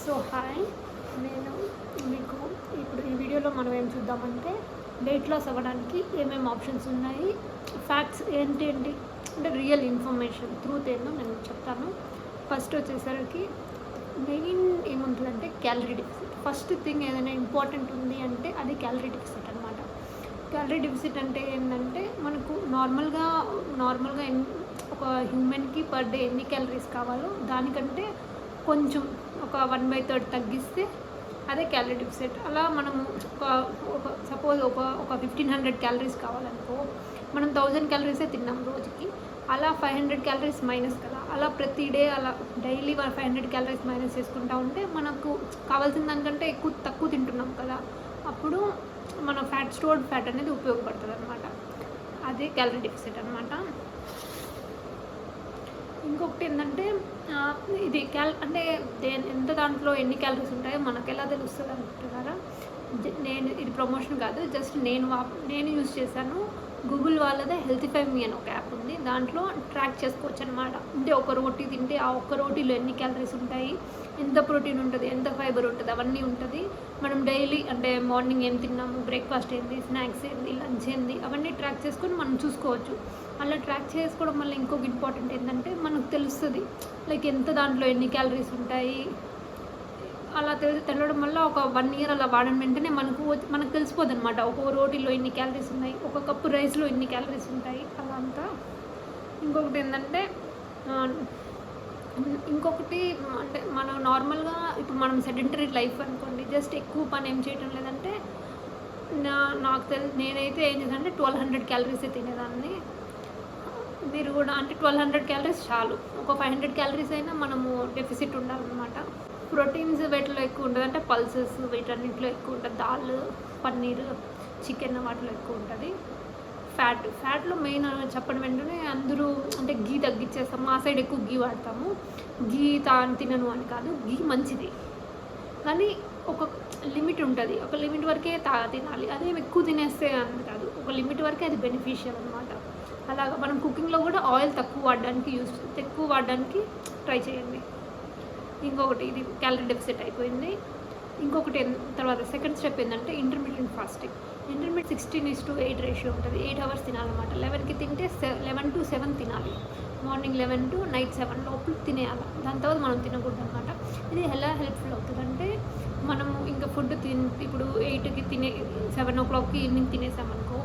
So hi, నేను మీకు ఇప్పుడు ఈ వీడియోలో మనం ఏం చూద్దామంటే వెయిట్ లాస్ అవ్వడానికి ఏమేమి ఆప్షన్స్ ఉన్నాయి, ఫ్యాక్ట్స్ ఏంటి అంటే రియల్ ఇన్ఫర్మేషన్, ట్రూత్ ఏందో నేను చెప్తాను. ఫస్ట్ వచ్చేసరికి మెయిన్ ఏముంటుందంటే క్యాలరీ డెఫిసిట్. ఫస్ట్ థింగ్ ఏదైనా ఇంపార్టెంట్ ఉంది అంటే అది క్యాలరీ డెఫిసిట్ అనమాట. క్యాలరీ డెఫిసిట్ అంటే ఏంటంటే మనకు నార్మల్గా ఒక హ్యూమన్కి పర్ డే ఎన్ని క్యాలరీస్ కావాలో దానికంటే కొంచెం ఒక 1/3 తగ్గిస్తే అదే క్యాలరీ డెఫిసిట్. అలా మనము సపోజ్ ఒక 1500 క్యాలరీస్ కావాలనుకో, మనం 1000 క్యాలరీసే తిన్నాం రోజుకి, అలా 500 క్యాలరీస్ మైనస్ కదా. అలా ప్రతి డే అలా డైలీ 500 క్యాలరీస్ మైనస్ చేసుకుంటూ ఉంటే మనకు కావాల్సిన దానికంటే తక్కువ తింటున్నాం కదా, అప్పుడు మన స్టోర్డ్ ఫ్యాట్ అనేది ఉపయోగపడుతుంది అనమాట. అదే క్యాలరీ డెఫిసిట్ అనమాట. ఇంకొకటి ఏంటంటే ఇది అంటే ఎంత దాంట్లో ఎన్ని క్యాలరీస్ ఉంటాయో మనకు ఎలా తెలుస్తుంది అనుకుంటున్నారా? ఇది ప్రమోషన్ కాదు, జస్ట్ నేను యూజ్ చేశాను. గూగుల్ వాళ్ళదే హెల్తిఫై మీ అని ఒక యాప్ ఉంది, దాంట్లో ట్రాక్ చేసుకోవచ్చు అనమాట. అంటే ఒక రోటీ తింటే ఆ ఒక్క రోటీలో ఎన్ని క్యాలరీస్ ఉంటాయి, ఎంత ప్రోటీన్ ఉంటుంది, ఎంత ఫైబర్ ఉంటుంది, అవన్నీ ఉంటుంది. మనం డైలీ అంటే మార్నింగ్ ఏం తిన్నాము, బ్రేక్ఫాస్ట్ ఏంది, స్నాక్స్ ఏంది, లంచ్ ఏంది, అవన్నీ ట్రాక్ చేసుకొని మనం చూసుకోవచ్చు. అలా ట్రాక్ చేసుకోవడం వల్ల ఇంకొక ఇంపార్టెంట్ ఏంటంటే మనకు తెలుస్తుంది లైక్ ఎంత దాంట్లో ఎన్ని క్యాలరీస్ ఉంటాయి. అలా తెలవడం వల్ల ఒక 1 ఇయర్ అలా వాడడం వెంటనే మనకు తెలిసిపోద్ది అనమాట. ఒక రోటీలో ఎన్ని క్యాలరీస్ ఉన్నాయి, ఒక కప్పు రైస్లో ఎన్ని క్యాలరీస్ ఉంటాయి, అలా అంతా. ఇంకొకటి ఏంటంటే అంటే మనం నార్మల్గా ఇప్పుడు మనం సెడెంటరీ లైఫ్ అనుకోండి, జస్ట్ ఎక్కువ పని ఏం చేయడం లేదంటే నేనైతే ఏం చేశానంటే 1200 క్యాలరీసే తినేదాన్ని. మీరు కూడా అంటే 1200 క్యాలరీస్ చాలు. ఒక 500 క్యాలరీస్ అయినా మనము డెఫిసిట్ ఉండాలన్నమాట. ప్రోటీన్స్ వీటిలో ఎక్కువ ఉంటుంది, అంటే పల్సెస్ వీటన్నిటిలో ఎక్కువ ఉంటుంది. దాల్, పన్నీర్, చికెన్ వాటిలో ఎక్కువ ఉంటుంది. ఫ్యాట్లో మెయిన్ చెప్పడం వెంటనే అందరూ అంటే గీ తగ్గించేస్తాం. మా సైడ్ ఎక్కువ గీ వాడతాము. గీ తినను అని కాదు, గీ మంచిది, కానీ ఒక లిమిట్ ఉంటుంది. ఒక లిమిట్ వరకే తినాలి. అదే ఎక్కువ తినేస్తే అని కాదు, ఒక లిమిట్ వరకే అది బెనిఫిషియల్ అనమాట. అలాగా మనం కుకింగ్లో కూడా ఆయిల్ తక్కువ వాడడానికి ట్రై చేయండి. ఇంకొకటి ఇది క్యాలరీ డెఫిసిట్ అయిపోయింది. ఇంకొకటి తర్వాత సెకండ్ స్టెప్ ఏంటంటే ఇంటర్మీడియట్ ఫాస్టింగ్. 16:8 రేషియో ఉంటుంది. 8 అవర్స్ తినాలన్నమాట. 11కి తింటే 11 to 7 తినాలి. మార్నింగ్ 11 to నైట్ 7 లోపల తినేయాలి. దాని తర్వాత మనం తినకూడదు అనమాట. ఇది ఎలా హెల్ప్ఫుల్ అవుతుందంటే మనము ఇంకా ఫుడ్ ఇప్పుడు 8కి 7 o'clockకి ఈవినింగ్ తినేసామనుకో,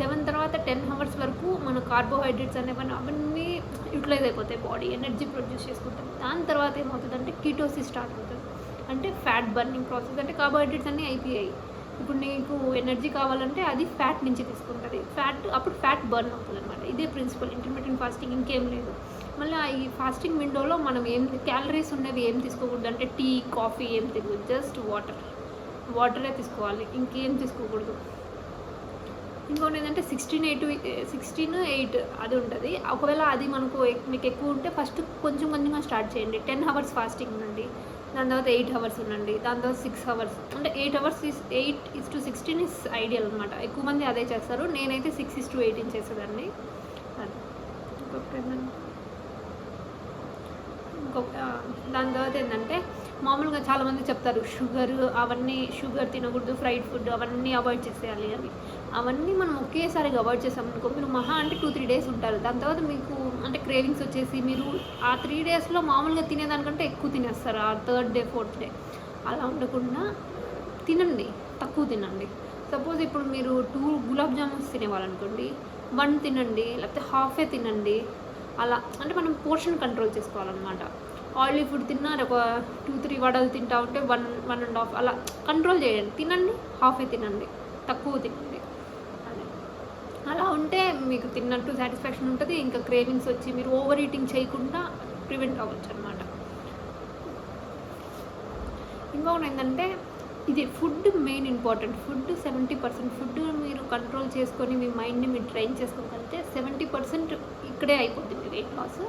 7 తర్వాత 10 hours వరకు మన కార్బోహైడ్రేట్స్ అవన్నీ యూటిలైజ్ అయిపోతాయి, బాడీ ఎనర్జీ ప్రొడ్యూస్ చేసుకుంటుంది. దాని తర్వాత ఏమవుతుందంటే కీటోసిస్ స్టార్ట్ అవుతుంది, అంటే ఫ్యాట్ బర్నింగ్ ప్రాసెస్. అంటే కార్బోహైడ్రేట్స్ అన్నీ అయిపోయాయి, ఇప్పుడు నీకు ఎనర్జీ కావాలంటే అది ఫ్యాట్ నుంచి తీసుకుంటుంది. అప్పుడు ఫ్యాట్ బర్న్ అవుతుంది అనమాట. ఇదే ప్రిన్సిపల్ ఇంటర్మీడియట్ ఫాస్టింగ్, ఇంకేం లేదు. మళ్ళీ ఈ ఫాస్టింగ్ విండోలో మనం క్యాలరీస్ ఉన్నవి ఏం తీసుకోకూడదు అంటే టీ, కాఫీ ఏం తినకూడదు, జస్ట్ వాటరే తీసుకోవాలి, ఇంకేం తీసుకోకూడదు. ఇంకోటి ఏంటంటే 16:8 అది ఉంటుంది. ఒకవేళ అది మీకు ఎక్కువ ఉంటే ఫస్ట్ కొంచెంగా స్టార్ట్ చేయండి. 10 hours ఫాస్టింగ్ ఉండండి, దాని తర్వాత 8 hours ఉండండి, దాని తర్వాత 6 hours. అంటే 8 hours 8:16 ఇస్ ఐడియల్ అనమాట. ఎక్కువ మంది అదే చేస్తారు. నేనైతే 6:18 చేసేదాన్ని. అది దాని తర్వాత ఏంటంటే మామూలుగా చాలామంది చెప్తారు షుగర్ తినకూడదు, ఫ్రైడ్ ఫుడ్ అవన్నీ అవాయిడ్ చేసేయాలి అని. అవన్నీ మనం ఒకేసారిగా అవాయిడ్ చేసామనుకో, మీరు మహా అంటే 2-3 days ఉంటారు. దాని తర్వాత మీకు అంటే క్రేవింగ్స్ వచ్చేసి మీరు ఆ 3 daysలో మామూలుగా తినేదానికంటే ఎక్కువ తినేస్తారు ఆ 3rd day 4th day. అలా ఉండకుండా తినండి, తక్కువ తినండి. సపోజ్ ఇప్పుడు మీరు 2 గులాబ్ జామున్స్ తినేవాళ్ళనుకోండి, 1 తినండి, లేకపోతే హాఫే తినండి. అలా అంటే మనం పోర్షన్ కంట్రోల్ చేసుకోవాలన్నమాట. ఆయిలీ ఫుడ్ తిన్నారు, ఒక 2-3 వడలు తింటా ఉంటే 1-1.5 అలా కంట్రోల్ చేయండి. తినండి, హాఫే తినండి, తక్కువ తినండి. అలా ఉంటే మీకు తిన్నట్టు సాటిస్ఫాక్షన్ ఉంటుంది. ఇంకా క్రేవింగ్స్ వచ్చి మీరు ఓవర్ ఈటింగ్ చేయకుండా ప్రివెంట్ అవ్వచ్చు అనమాట. ఇంకొకటి ఏంటంటే ఇది food main important. Food 70%. Food మీరు కంట్రోల్ చేసుకొని మీ మైండ్ని మీరు ట్రైన్ చేసుకోగలిగితే 70% ఇక్కడే అయిపోతుంది వెయిట్ లాస్.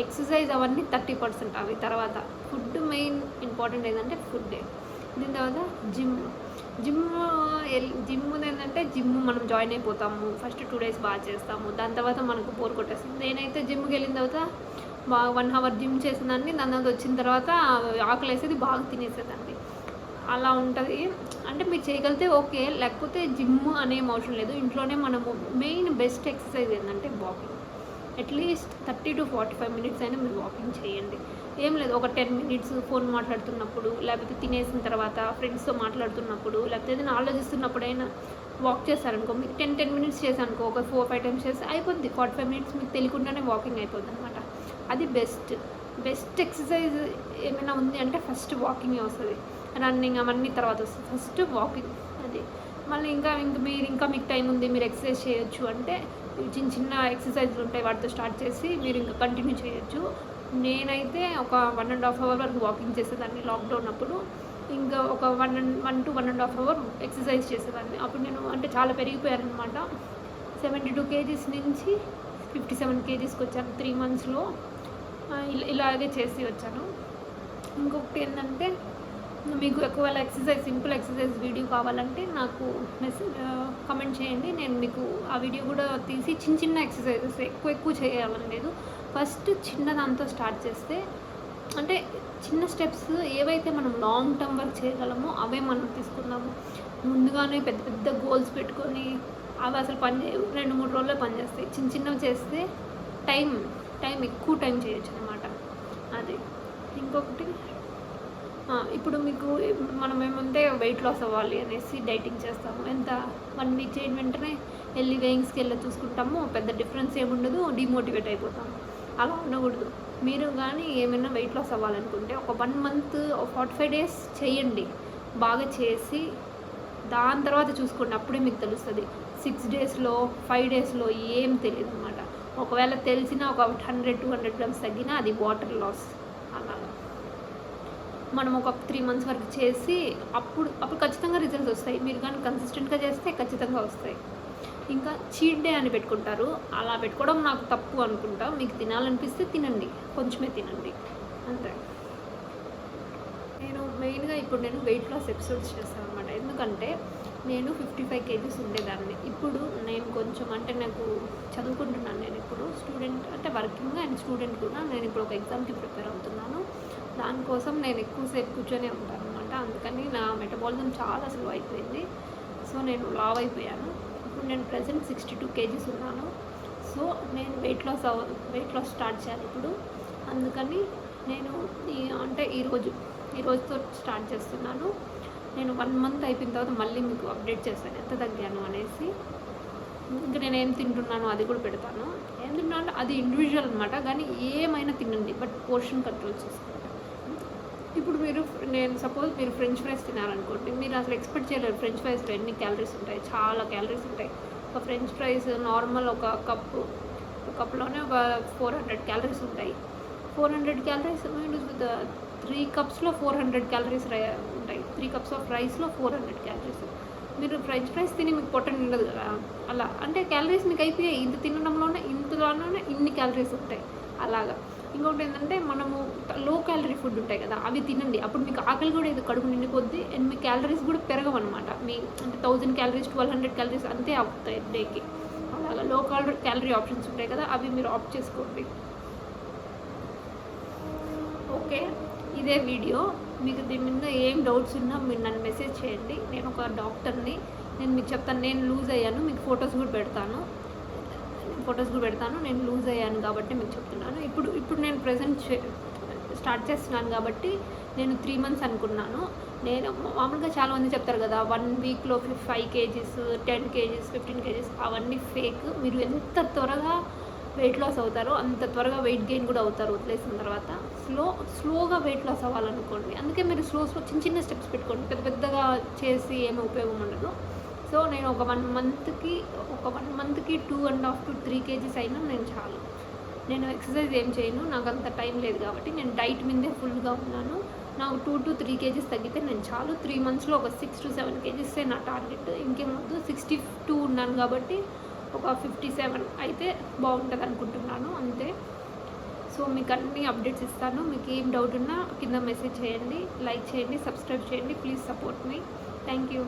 ఎక్సర్సైజ్ అవన్నీ 30% అవి తర్వాత. ఫుడ్ మెయిన్ ఇంపార్టెంట్ ఏంటంటే ఫుడ్డే. దీని తర్వాత జిమ్ ఏంటంటే మనం జాయిన్ అయిపోతాము. ఫస్ట్ 2 days బాగా చేస్తాము, దాని తర్వాత మనకు బోర్ కొట్టేస్తుంది. నేనైతే జిమ్కి వెళ్ళిన తర్వాత బాగా 1 అవర్ జిమ్ చేసేదాన్ని. దాని తర్వాత వచ్చిన తర్వాత ఆకలేసేది, బాగా తినేసేదాన్ని. అలా ఉంటుంది. అంటే మీరు చేయగలిగితే ఓకే, లేకపోతే జిమ్ అనేం అవసరం లేదు. ఇంట్లోనే మనము మెయిన్ బెస్ట్ ఎక్సర్సైజ్ ఏంటంటే వాకింగ్. అట్లీస్ట్ 30-45 మినిట్స్ అయినా మీరు వాకింగ్ చేయండి. ఏం లేదు, ఒక 10 మినిట్స్ ఫోన్ మాట్లాడుతున్నప్పుడు, లేకపోతే తినేసిన తర్వాత ఫ్రెండ్స్తో మాట్లాడుతున్నప్పుడు, లేకపోతే ఏదైనా ఆలోచిస్తున్నప్పుడైనా వాక్ చేశారనుకో, మీకు 10 మినిట్స్ చేశారనుకో, ఒక 4-5 టైమ్స్ చేస్తే అయిపోద్ది. 45 మినిట్స్ మీకు తెలియకుండానే వాకింగ్ అయిపోద్ది అనమాట. అది బెస్ట్ ఎక్సర్సైజ్ ఏమైనా ఉంది అంటే ఫస్ట్ వాకింగే వస్తుంది. రన్నింగ్ అవన్నీ తర్వాత వస్తుంది. First walking. అది మళ్ళీ ఇంకా మీకు టైం ఉంది, మీరు ఎక్సర్సైజ్ చేయొచ్చు అంటే చిన్న ఎక్సర్సైజ్లు ఉంటాయి, వాటితో స్టార్ట్ చేసి మీరు ఇంకా కంటిన్యూ చేయొచ్చు. నేనైతే ఒక 1.5 అవర్ వరకు వాకింగ్ చేసేదాన్ని లాక్డౌన్ అప్పుడు. ఇంకా ఒక 1 to 1.5 అవర్ ఎక్సర్సైజ్ చేసేదాన్ని. అప్పుడు నేను అంటే చాలా పెరిగిపోయాను అనమాట. 72 kgs నుంచి 57 kgsకి వచ్చాను 3 monthsలో. ఇలాగే చేసి వచ్చాను. ఇంకొకటి ఏంటంటే, మీకు ఒకవేళ సింపుల్ ఎక్సర్సైజ్ వీడియో కావాలంటే నాకు కమెంట్ చేయండి. నేను మీకు ఆ వీడియో కూడా తీసి చిన్న ఎక్సర్సైజెస్ ఎక్కువ చేయాలని లేదు. ఫస్ట్ చిన్నదాంతో స్టార్ట్ చేస్తే, అంటే చిన్న స్టెప్స్ ఏవైతే మనం లాంగ్ టర్మ్ వర్క్ చేయగలమో అవే మనం తీసుకుందాము. ముందుగానే పెద్ద గోల్స్ పెట్టుకొని అవి అసలు చేయవు. 2-3 రోజుల్లో పనిచేస్తాయి. చిన్నవి చేస్తే ఎక్కువ టైం చేయొచ్చు అనమాట. అది ఇంకొకటి, ఇప్పుడు మనం ఏమంటే వెయిట్ లాస్ అవ్వాలి అనేసి డైటింగ్ చేస్తాము. 1 వీక్ చేయడం వెంటనే వెళ్ళి వేయింగ్స్కి వెళ్ళి చూసుకుంటాము, పెద్ద డిఫరెన్స్ ఏముండదు, డిమోటివేట్ అయిపోతాము. అలా ఉండకూడదు. మీరు కానీ ఏమైనా వెయిట్ లాస్ అవ్వాలనుకుంటే ఒక 1 month 45 days చేయండి. బాగా చేసి దాని తర్వాత చూసుకోండి, అప్పుడే మీకు తెలుస్తుంది. 6 daysలో 5 daysలో ఏం తెలియదు అనమాట. ఒకవేళ తెలిసినా ఒక 100-200 grams తగ్గినా అది వాటర్ లాస్. అలాగా మనం ఒక 3 months వరకు చేసి అప్పుడు ఖచ్చితంగా రిజల్ట్స్ వస్తాయి. మీరు కానీ కన్సిస్టెంట్గా చేస్తే ఖచ్చితంగా వస్తాయి. ఇంకా చీట్ డే అని పెట్టుకుంటారు. అలా పెట్టుకోవడం నాకు తప్పు అనుకుంటా. మీకు తినాలనిపిస్తే తినండి, కొంచెమే తినండి అంతే. మెయిన్గా ఇప్పుడు నేను వెయిట్ లాస్ ఎపిసోడ్స్ చేస్తాను అనమాట. ఎందుకంటే నేను 55 kgs ఉండేదాన్ని. ఇప్పుడు నేను కొంచెం అంటే నాకు చదువుకుంటున్నాను. నేను ఇప్పుడు స్టూడెంట్, అంటే వర్కింగ్ అండ్ స్టూడెంట్ కూడా. నేను ఇప్పుడు ఒక ఎగ్జామ్కి ప్రిపేర్ అవుతున్నాను. దానికోసం నేను ఎక్కువసేపు కూర్చొనే ఉంటాను అనమాట. అందుకని నా మెటబాలిజం చాలా స్లో అయిపోయింది. సో నేను లావ్ అయిపోయాను. ఇప్పుడు నేను ప్రెజెంట్ 62 kgs ఉన్నాను. సో నేను వెయిట్ లాస్ స్టార్ట్ చేయాలి ఇప్పుడు. అందుకని నేను ఈ రోజుతో స్టార్ట్ చేస్తున్నాను. నేను 1 month అయిపోయిన తర్వాత మళ్ళీ మీకు అప్డేట్ చేస్తాను ఎంత తగ్గాను అనేసి. ఇంకా నేను ఏం తింటున్నాను అది కూడా పెడతాను. ఏం తింటున్నా అంటే అది ఇండివిజువల్ అనమాట. కానీ ఏమైనా తినండి, బట్ పోర్షన్ కంట్రోల్ చేసుకోండి. ఇప్పుడు నేను సపోజ్ మీరు ఫ్రెంచ్ ఫ్రైస్ తినాలనుకోండి, మీరు అసలు ఎక్స్పెక్ట్ చేయలేరు ఫ్రెంచ్ ఫ్రైస్లో ఎన్ని క్యాలరీస్ ఉంటాయి. చాలా క్యాలరీస్ ఉంటాయి. ఒక ఫ్రెంచ్ ఫ్రైస్ నార్మల్ ఒక కప్లోనే ఒక 400 క్యాలరీస్ ఉంటాయి. 400 క్యాలరీస్ 3 cups 400 క్యాలరీస్ ఉంటాయి. 3 cups ఆఫ్ రైస్లో 400 క్యాలరీస్. మీరు ఫ్రెంచ్ ఫ్రైస్ తిని మీకు పొట్ట నిండదు కదా. అలా అంటే క్యాలరీస్ మీకు అయిపోయాయి. ఇంతలోనే ఇన్ని క్యాలరీస్ ఉంటాయి. అలాగా. ఇంకొకటి ఏంటంటే, మనము లో క్యాలరీ ఫుడ్ ఉంటాయి కదా, అవి తినండి. అప్పుడు మీకు ఆకలి కూడా ఇది కడుపు నిండిపోద్ది. అండ్ మీ క్యాలరీస్ కూడా పెరగవన్నమాట. అంటే 1000 క్యాలరీస్ 1200 క్యాలరీస్ అంతే అవుతాయి డేకి. అలాగా లో క్యాలరీ ఆప్షన్స్ ఉంటాయి కదా, అవి మీరు ఆప్ట్ చేసుకోండి. ఓకే, ఇదే వీడియో. మీకు దీని మీద ఏం డౌట్స్ ఉన్నా మీరు నన్ను మెసేజ్ చేయండి. నేను ఒక డాక్టర్ని, నేను మీకు చెప్తాను. నేను లూజ్ అయ్యాను, మీకు ఫొటోస్ కూడా పెడతాను. నేను లూజ్ అయ్యాను కాబట్టి మీకు చెప్తున్నాను. ఇప్పుడు నేను ప్రెజెంట్ స్టార్ట్ చేస్తున్నాను కాబట్టి నేను 3 months అనుకున్నాను. నేను మామూలుగా చాలామంది చెప్తారు కదా 1 weekలో 5 kgs 10 kgs 15 kgs, అవన్నీ ఫేక్. మీరు ఎంత త్వరగా వెయిట్ లాస్ అవుతారో అంత త్వరగా వెయిట్ గెయిన్ కూడా అవుతారు వదిలేసిన తర్వాత. స్లోగా వెయిట్ లాస్ అవ్వాలనుకోండి. అందుకే మీరు స్లో చిన్న స్టెప్స్ పెట్టుకోండి. పెద్దగా చేసి ఏమీ ఉపయోగం ఉండదు. సో నేను ఒక 1 monthకి 2.5 to 3 kgs అయినా నేను చాలు. నేను ఎక్సర్సైజ్ ఏం చేయను, నాకు అంత టైం లేదు కాబట్టి నేను డైట్ మీదే ఫుల్గా ఉన్నాను. నాకు 2 to 3 kgs తగ్గితే నేను చాలు. 3 monthsలో ఒక 6 to 7 kgs నా టార్గెట్. ఇంకేమొద్దు. 62 ఉన్నాను కాబట్టి ఒక 57 అయితే బాగుంటుంది అనుకుంటున్నాను అంతే. సో మీకు అన్ని అప్డేట్స్ ఇస్తాను. మీకు ఏం డౌట్ ఉన్నా కింద మెసేజ్ చేయండి, లైక్ చేయండి, సబ్స్క్రైబ్ చేయండి. Please support me. Thank you.